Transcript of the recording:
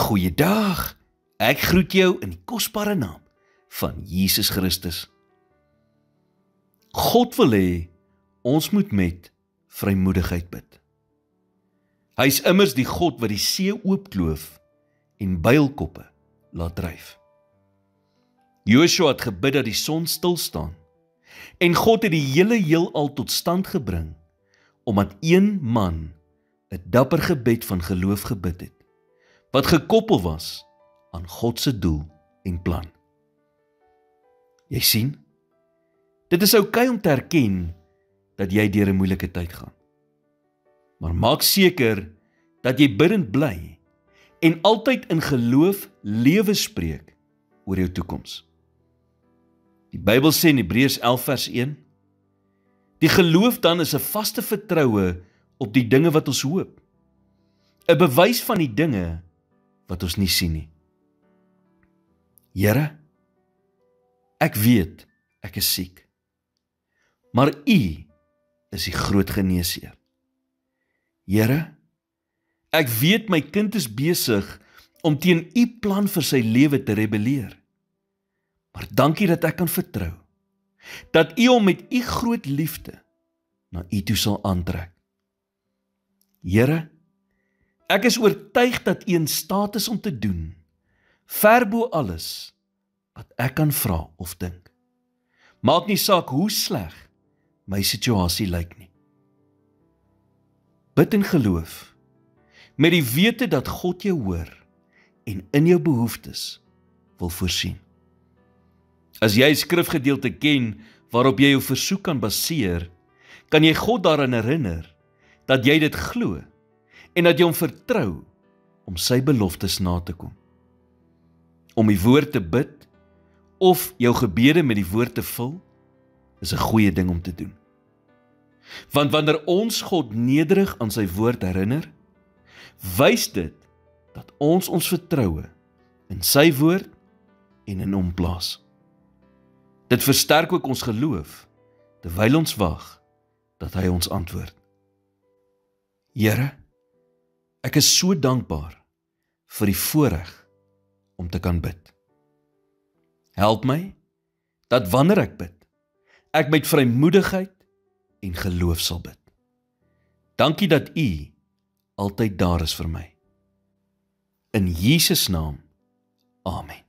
Goeiedag, ek groet jou in die kosbare naam van Jesus Christus. God wil hê, ons moet met vrymoedigheid bid. Hy is immers die God wat die see oopkloof en builkoppe laat dryf. Joshua het gebid dat die son stil staan en God het die hele heelal tot stand gebring, omdat een man 'n dapper gebed van geloof gebid het, wat gekoppel was aan God se doel en plan. Jy sien, dit is oukei om te erken dat jy deur 'n moeilike tyd gaan. Maar maak seker dat jy bidtend bly en altyd in geloof lewe spreek oor jou toekoms. Die Bybel sê in Hebreërs 11 vers 1, die geloof dan is 'n vaste vertroue op die dinge wat ons hoop, 'n bewys van die dinge wat ons nie sien nie. Here, ek weet ek is siek, maar U is die groot geneesheer. Here, ek weet my kind is besig om teen U plan vir sy lewe te rebelleer. Maar dankie dat ek kan vertrou, dat U hom met U groot liefde na U toe sal aantrek. Here, ek is oortuig dat U in staat is om te doen, ver bo alles wat ek kan vra of dink. Maak nie saak hoe sleg my situasie lyk nie. Bid in geloof, met die wete dat God jou hoor en in jou behoeftes wil voorsien. As jy 'n skrifgedeelte ken waarop jy jou versoek kan baseer, kan jy God daaraan herinner dat jy dit glo en dat jy hom vertrou om sy beloftes na te kom. Om die woord te bid of jou gebede met die woord te vul, is 'n goeie ding om te doen. Want wanneer ons God nederig aan sy woord herinner, wys dit dat ons vertroue in sy woord en in hom plaas. Dit versterk ook ons geloof, terwyl ons wag dat hy ons antwoord. Here, ek is so dankbaar vir die voorreg om te kan bid. Help my, dat wanneer ek bid, ek met vrymoedigheid en geloof sal bid. Dankie dat U altyd daar is vir my. In Jesus naam, amen.